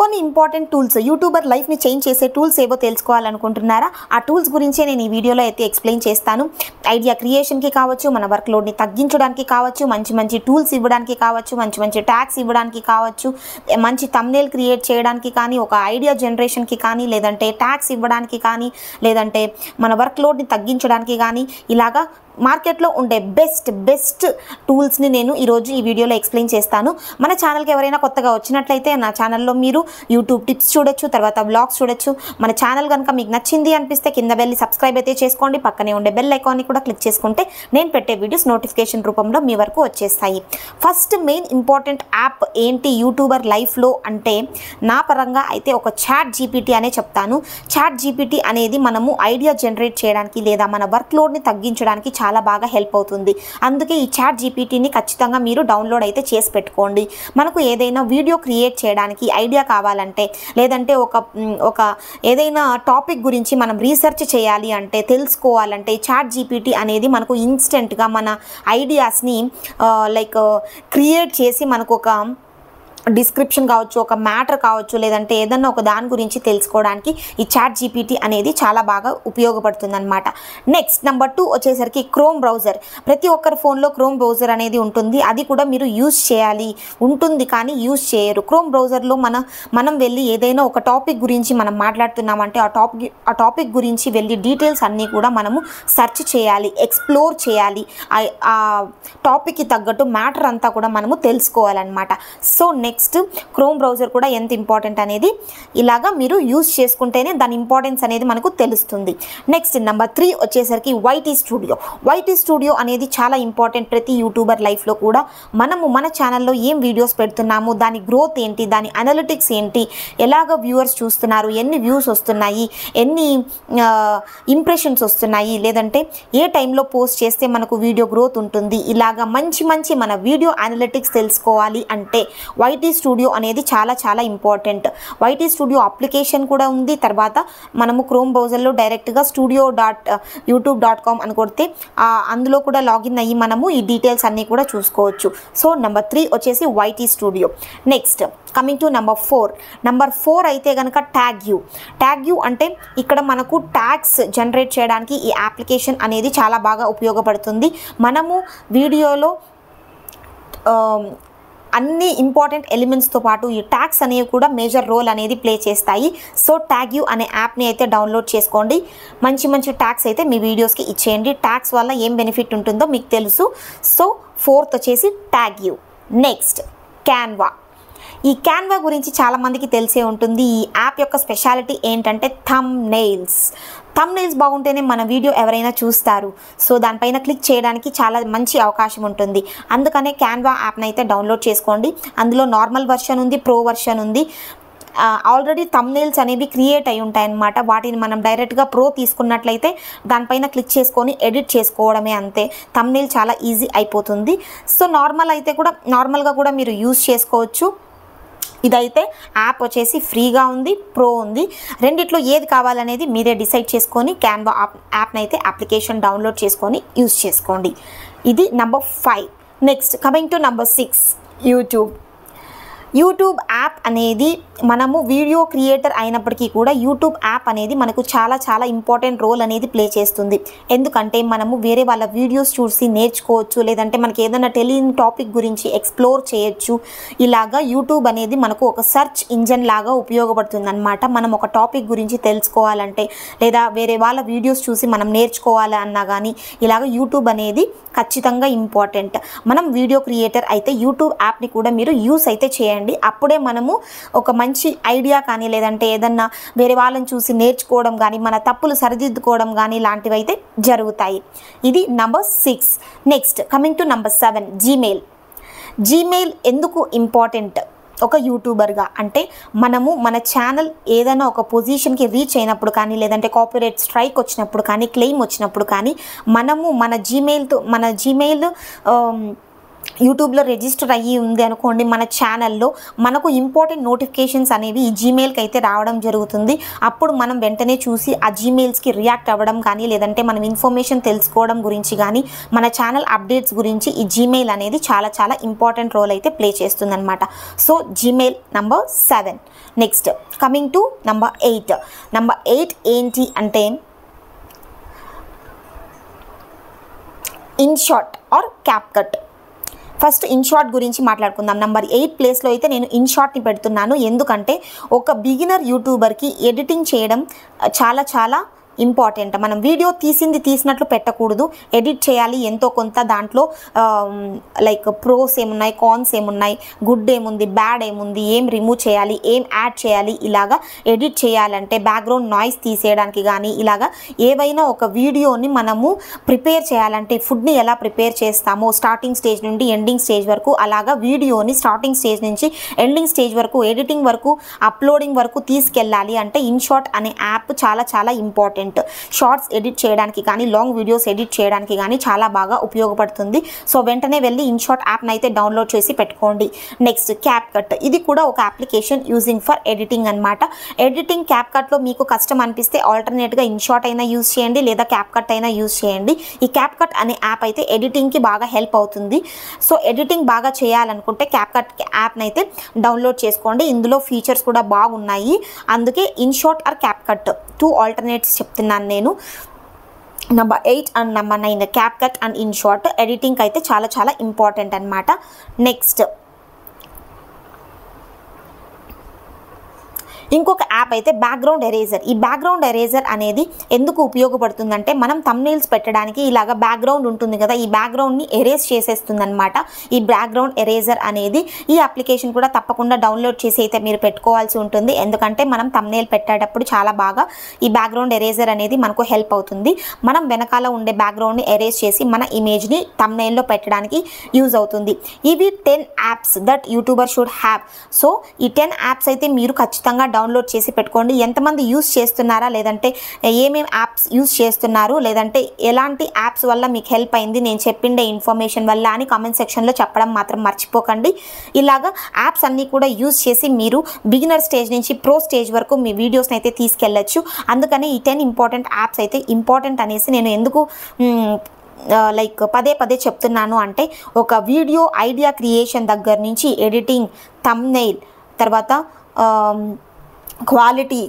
కొన్ని important tools YouTuber లైఫ్ని change చేసే టూల్స్ ఏవో తెలుసుకోవాలనుకుంటున్నారా? ఆ టూల్స్ గురించే నేను ఈ వీడియోలో అయితే ఎక్స్ప్లెయిన్ చేస్తాను. ఐడియా క్రియేషన్కి కావచ్చు, మన వర్క్ లోడ్ని తగ్గించడానికి కావచ్చు, మంచి మంచి టూల్స్ ఇవ్వడానికి కావచ్చు, మంచి మంచి ట్యాగ్స్ ఇవ్వడానికి కావచ్చు, మంచి థంబ్నెయిల్ క్రియేట్ చేయడానికి కానీ, ఒక ఐడియా జనరేషన్కి కానీ, లేదంటే ట్యాగ్స్ ఇవ్వడానికి కానీ, లేదంటే మన వర్క్ లోడ్ని తగ్గించడానికి కానీ, ఇలాగా మార్కెట్లో ఉండే బెస్ట్ టూల్స్ని నేను ఈరోజు ఈ వీడియోలో ఎక్స్ప్లెయిన్ చేస్తాను. మన ఛానల్కి ఎవరైనా కొత్తగా వచ్చినట్లయితే నా ఛానల్లో మీరు యూట్యూబ్ టిప్స్ చూడొచ్చు, తర్వాత వ్లాగ్స్ చూడొచ్చు. మన ఛానల్ కనుక మీకు నచ్చింది అనిపిస్తే కింద వెళ్ళి సబ్స్క్రైబ్ అయితే చేసుకోండి. పక్కనే ఉండే బెల్ ఐకాన్ని కూడా క్లిక్ చేసుకుంటే నేను పెట్టే వీడియోస్ నోటిఫికేషన్ రూపంలో మీ వరకు వచ్చేస్తాయి. ఫస్ట్ మెయిన్ ఇంపార్టెంట్ యాప్ ఏంటి యూట్యూబర్ లైఫ్లో అంటే, నా పరంగా అయితే ఒక చాట్ జీపీటీ అనే చెప్తాను. చాట్ జీపీటీ అనేది మనము ఐడియా జనరేట్ చేయడానికి లేదా మన వర్క్ లోడ్ని తగ్గించడానికి చాలా బాగా హెల్ప్ అవుతుంది. అందుకే ఈ చాట్ జీపీటీని ఖచ్చితంగా మీరు డౌన్లోడ్ అయితే చేసి పెట్టుకోండి. మనకు ఏదైనా వీడియో క్రియేట్ చేయడానికి ఐడియా కావాలంటే, లేదంటే ఒక ఏదైనా టాపిక్ గురించి మనం రీసెర్చ్ చేయాలి అంటే, తెలుసుకోవాలంటే, చాట్ జీపీటీ అనేది మనకు ఇన్స్టెంట్గా మన ఐడియాస్ని క్రియేట్ చేసి మనకు ఒక డిస్క్రిప్షన్ కావచ్చు, ఒక మ్యాటర్ కావచ్చు, లేదంటే ఏదన్నా ఒక దాని గురించి తెలుసుకోవడానికి ఈ చాట్ జీపీటీ అనేది చాలా బాగా ఉపయోగపడుతుంది అనమాట. నెక్స్ట్ నెంబర్ 2 వచ్చేసరికి క్రోమ్ బ్రౌజర్. ప్రతి ఒక్కరి ఫోన్లో క్రోమ్ బ్రౌజర్ అనేది ఉంటుంది. అది కూడా మీరు యూజ్ చేయాలి ఉంటుంది, కానీ యూజ్ చేయరు. క్రోమ్ బ్రౌజర్లో మనం వెళ్ళి ఏదైనా ఒక టాపిక్ గురించి మనం మాట్లాడుతున్నామంటే ఆ టాపిక్ గురించి వెళ్ళి డీటెయిల్స్ అన్నీ కూడా మనము సెర్చ్ చేయాలి, ఎక్స్ప్లోర్ చేయాలి. ఆ టాపిక్కి తగ్గట్టు మ్యాటర్ అంతా కూడా మనము తెలుసుకోవాలన్నమాట. సో నెక్స్ట్ క్రోమ్ బ్రౌజర్ కూడా ఎంత ఇంపార్టెంట్ అనేది ఇలాగా మీరు యూజ్ చేసుకుంటేనే దాని ఇంపార్టెన్స్ అనేది మనకు తెలుస్తుంది. నెక్స్ట్ నెంబర్ 3 వచ్చేసరికి వైటీ స్టూడియో. వైటీ స్టూడియో అనేది చాలా ఇంపార్టెంట్ ప్రతి యూట్యూబర్ లైఫ్లో కూడా. మనము మన ఛానల్లో ఏం వీడియోస్ పెడుతున్నాము, దాని గ్రోత్ ఏంటి, దాని అనలిటిక్స్ ఏంటి, ఎలాగ వ్యూవర్స్ చూస్తున్నారు, ఎన్ని వ్యూస్ వస్తున్నాయి, ఎన్ని ఇంప్రెషన్స్ వస్తున్నాయి, లేదంటే ఏ టైంలో పోస్ట్ చేస్తే మనకు వీడియో గ్రోత్ ఉంటుంది, ఇలాగా మంచి మంచి మన వీడియో అనలిటిక్స్ తెలుసుకోవాలి అంటే వైటీ స్టూడియో అనేది చాలా చాలా ఇంపార్టెంట్. వైటీ స్టూడియో అప్లికేషన్ కూడా ఉంది. తర్వాత మనము క్రోమ్ బ్రౌజర్లో డైరెక్ట్గా studio.youtube.com అని కొడితే అందులో కూడా లాగిన్ అయ్యి మనము ఈ డీటెయిల్స్ అన్నీ కూడా చూసుకోవచ్చు. సో నెంబర్ 3 వచ్చేసి YT studio. Next coming to number 4 అయితే కనుక ట్యాగ్ యూ అంటే ఇక్కడ మనకు ట్యాగ్స్ జనరేట్ చేయడానికి ఈ అప్లికేషన్ అనేది చాలా బాగా ఉపయోగపడుతుంది. మనము వీడియోలో అన్ని ఇంపార్టెంట్ ఎలిమెంట్స్తో పాటు ఈ ట్యాగ్స్ అనేవి కూడా మేజర్ రోల్ అనేది ప్లే చేస్తాయి. సో ట్యాగ్ యూ అనే యాప్ని అయితే డౌన్లోడ్ చేసుకోండి. మంచి మంచి ట్యాగ్స్ అయితే మీ వీడియోస్కి ఇచ్చేయండి. ట్యాగ్స్ వల్ల ఏం బెనిఫిట్ ఉంటుందో మీకు తెలుసు. సో 4th వచ్చేసి ట్యాగ్ యూ. Next Canva. ఈ క్యాన్వా గురించి చాలామందికి తెలిసే ఉంటుంది. ఈ యాప్ యొక్క స్పెషాలిటీ ఏంటంటే థంబ్నెయిల్స్ బాగుంటేనే మన వీడియో ఎవరైనా చూస్తారు. సో దానిపైన క్లిక్ చేయడానికి చాలా మంచి అవకాశం ఉంటుంది. అందుకనే క్యాన్వా యాప్ని అయితే డౌన్లోడ్ చేసుకోండి. అందులో నార్మల్ వర్షన్ ఉంది, ప్రో వర్షన్ ఉంది. ఆల్రెడీ థంబ్నెయిల్స్ అనేవి క్రియేట్ అయి ఉంటాయన్నమాట. వాటిని మనం డైరెక్ట్గా ప్రో తీసుకున్నట్లయితే దానిపైన క్లిక్ చేసుకొని ఎడిట్ చేసుకోవడమే, అంతే. థంబ్నెయిల్ చాలా ఈజీ అయిపోతుంది. సో నార్మల్గా కూడా మీరు యూజ్ చేసుకోవచ్చు. ఇదైతే యాప్ వచ్చేసి ఫ్రీగా ఉంది, ప్రో ఉంది. రెండిట్లో ఏది కావాలనేది మీరే డిసైడ్ చేసుకొని క్యాన్వా యాప్ని అయితే అప్లికేషన్ డౌన్లోడ్ చేసుకొని యూజ్ చేసుకోండి. ఇది number 5. Next coming to number 6 YouTube app అనేది మనము వీడియో క్రియేటర్ అయినప్పటికీ కూడా యూట్యూబ్ యాప్ అనేది మనకు చాలా చాలా ఇంపార్టెంట్ రోల్ అనేది ప్లే చేస్తుంది. ఎందుకంటే మనము వేరే వాళ్ళ వీడియోస్ చూసి నేర్చుకోవచ్చు, లేదంటే మనకి ఏదైనా తెలియని టాపిక్ గురించి ఎక్స్ప్లోర్ చేయొచ్చు. ఇలాగా యూట్యూబ్ అనేది మనకు ఒక సెర్చ్ ఇంజన్ లాగా ఉపయోగపడుతుంది అనమాట. మనం ఒక టాపిక్ గురించి తెలుసుకోవాలంటే, లేదా వేరే వాళ్ళ వీడియోస్ చూసి మనం నేర్చుకోవాలన్నా కానీ ఇలాగ యూట్యూబ్ అనేది ఖచ్చితంగా ఇంపార్టెంట్. మనం వీడియో క్రియేటర్ అయితే యూట్యూబ్ యాప్ని కూడా మీరు యూస్ అయితే చేయండి. అప్పుడే మనము ఒక మంచి ఐడియా కానీ, లేదంటే ఏదన్నా వేరే వాళ్ళని చూసి నేర్చుకోవడం కానీ, మన తప్పులు సరిదిద్దుకోవడం కానీ ఇలాంటివి అయితే జరుగుతాయి. ఇది number 6. Next coming to number 7 Gmail ఎందుకు ఇంపార్టెంట్ ఒక యూట్యూబర్గా అంటే, మనము మన ఛానల్ ఏదైనా ఒక పొజిషన్కి రీచ్ అయినప్పుడు కానీ, లేదంటే కాపీరైట్ స్ట్రైక్ వచ్చినప్పుడు కానీ, క్లెయిమ్ వచ్చినప్పుడు కానీ, మనము మన జీమెయిల్ యూట్యూబ్లో రిజిస్టర్ అయ్యి ఉంది అనుకోండి మన ఛానల్లో, మనకు ఇంపార్టెంట్ నోటిఫికేషన్స్ అనేవి ఈ జీమెయిల్కి అయితే రావడం జరుగుతుంది. అప్పుడు మనం వెంటనే చూసి ఆ జీమెయిల్స్కి రియాక్ట్ అవ్వడం కానీ, లేదంటే మనం ఇన్ఫర్మేషన్ తెలుసుకోవడం గురించి కానీ, మన ఛానల్ అప్డేట్స్ గురించి ఈ జీమెయిల్ అనేది చాలా చాలా ఇంపార్టెంట్ రోల్ అయితే ప్లే చేస్తుంది అనమాట. So Gmail number 7. Next coming to number 8. Number 8 ఏంటి అంటే InShot or CapCut. First InShot గురించి మాట్లాడుకుందాం. నంబర్ 8 ప్లేస్లో అయితే నేను ఇన్షాట్ని పెడుతున్నాను. ఎందుకంటే ఒక బిగినర్ యూట్యూబర్కి ఎడిటింగ్ చేయడం చాలా చాలా ఇంపార్టెంట్. మనం వీడియో తీసినట్లు పెట్టకూడదు, ఎడిట్ చేయాలి ఎంతో కొంత. దాంట్లో లైక్ ప్రోస్ ఏమున్నాయి, కాన్స్ ఏమున్నాయి, గుడ్ ఏముంది, బ్యాడ్ ఏముంది, ఏం రిమూవ్ చేయాలి, ఏం యాడ్ చేయాలి, ఇలాగా ఎడిట్ చేయాలంటే బ్యాక్గ్రౌండ్ నాయిస్ తీసేయడానికి కానీ, ఇలాగా ఏవైనా ఒక వీడియోని మనము ప్రిపేర్ చేయాలంటే ఫుడ్ని ఎలా ప్రిపేర్ చేస్తామో స్టార్టింగ్ స్టేజ్ నుండి ఎండింగ్ స్టేజ్ వరకు, అలాగా వీడియోని స్టార్టింగ్ స్టేజ్ నుంచి ఎండింగ్ స్టేజ్ వరకు, ఎడిటింగ్ వరకు, అప్లోడింగ్ వరకు తీసుకెళ్ళాలి అంటే ఇన్షాట్ అనే యాప్ చాలా చాలా ఇంపార్టెంట్. షార్ట్స్ ఎడిట్ చేయడానికి కానీ, లాంగ్ వీడియోస్ ఎడిట్ చేయడానికి కానీ చాలా బాగా ఉపయోగపడుతుంది. సో వెంటనే వెళ్ళి ఇన్షాట్ యాప్ని అయితే డౌన్లోడ్ చేసి పెట్టుకోండి. Next CapCut. ఇది కూడా ఒక అప్లికేషన్ యూజింగ్ ఫర్ ఎడిటింగ్ అనమాట. ఎడిటింగ్ క్యాప్కట్లో మీకు కష్టం అనిపిస్తే ఆల్టర్నేట్గా ఇన్షాట్ అయినా యూజ్ చేయండి, లేదా క్యాప్కట్ అయినా యూజ్ చేయండి. ఈ క్యాప్కట్ అనే యాప్ అయితే ఎడిటింగ్కి బాగా హెల్ప్ అవుతుంది. సో ఎడిటింగ్ బాగా చేయాలనుకుంటే క్యాప్కట్ యాప్ని అయితే డౌన్లోడ్ చేసుకోండి. ఇందులో ఫీచర్స్ కూడా బాగున్నాయి. అందుకే ఇన్షాట్ ఆర్ క్యాప్కట్ 2 ఆల్టర్నేట్స్ చెప్తున్నాను నేను. Number 8 and number 9 CapCut and INSAT editing అయితే చాలా చాలా ఇంపార్టెంట్ అనమాట. నెక్స్ట్ ఇంకొక యాప్ అయితే బ్యాక్గ్రౌండ్ ఎరేజర్. ఈ బ్యాక్గ్రౌండ్ ఎరేజర్ అనేది ఎందుకు ఉపయోగపడుతుందంటే, మనం థంబ్నెయిల్స్ పెట్టడానికి ఇలాగ బ్యాక్గ్రౌండ్ ఉంటుంది కదా, ఈ బ్యాక్గ్రౌండ్ని ఎరేజ్ చేసేస్తుంది అనమాట. ఈ బ్యాక్గ్రౌండ్ ఎరేజర్ అనేది ఈ అప్లికేషన్ కూడా తప్పకుండా డౌన్లోడ్ చేసి అయితే మీరు పెట్టుకోవాల్సి ఉంటుంది. ఎందుకంటే మనం థంబ్నెయిల్ పెట్టేటప్పుడు చాలా బాగా ఈ బ్యాక్గ్రౌండ్ ఎరేజర్ అనేది మనకు హెల్ప్ అవుతుంది. మనం వెనకాల ఉండే బ్యాక్గ్రౌండ్ని ఎరేజ్ చేసి మన ఇమేజ్ని థంబ్నెయిల్లో పెట్టడానికి యూజ్ అవుతుంది. ఇవి 10 apps that YouTuber should have. So ఈ 10 యాప్స్ అయితే మీరు ఖచ్చితంగా డౌన్లోడ్ చేసి పెట్టుకోండి. ఎంతమంది యూజ్ చేస్తున్నారా, లేదంటే ఏమేమి యాప్స్ యూజ్ చేస్తున్నారు, లేదంటే ఎలాంటి యాప్స్ వల్ల మీకు హెల్ప్ అయింది నేను చెప్పిండే ఇన్ఫర్మేషన్ వల్ల అని కామెంట్ సెక్షన్లో చెప్పడం మాత్రం మర్చిపోకండి. ఇలాగా యాప్స్ అన్నీ కూడా యూజ్ చేసి మీరు బిగినర్ స్టేజ్ నుంచి ప్రో స్టేజ్ వరకు మీ వీడియోస్ని అయితే తీసుకెళ్ళచ్చు. అందుకని ఈ 10 ఇంపార్టెంట్ యాప్స్ అయితే ఇంపార్టెంట్ అనేసి నేను ఎందుకు లైక్ పదే పదే చెప్తున్నాను అంటే, ఒక వీడియో ఐడియా క్రియేషన్ దగ్గర నుంచి ఎడిటింగ్, థంబ్నెయిల్, తర్వాత క్వాలిటీ,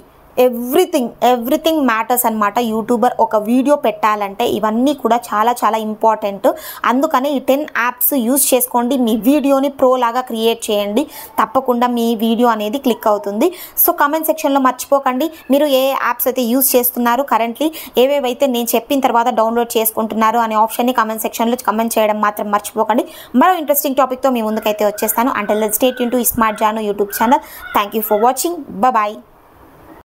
ఎవ్రీథింగ్ మ్యాటర్స్ అనమాట. యూట్యూబర్ ఒక వీడియో పెట్టాలంటే ఇవన్నీ కూడా చాలా చాలా ఇంపార్టెంట్. అందుకని ఈ 10 యాప్స్ యూజ్ చేసుకోండి. మీ వీడియోని ప్రో లాగా క్రియేట్ చేయండి. తప్పకుండా మీ వీడియో అనేది క్లిక్ అవుతుంది. సో కామెంట్ సెక్షన్లో మర్చిపోకండి మీరు ఏ యాప్స్ అయితే యూజ్ చేస్తున్నారు, కరెంట్లీ ఏవేవైతే నేను చెప్పిన తర్వాత డౌన్లోడ్ చేసుకుంటున్నారు అనే ఆప్షన్ని కామెంట్ సెక్షన్లో కామెంట్ చేయడం మాత్రం మర్చిపోకండి. మరో ఇంట్రెస్టింగ్ టాపిక్తో మీ ముందుకైతే వచ్చేస్తాను. Until then stay tuned to smart Janu YouTube channel. Thank you for watching. Bye.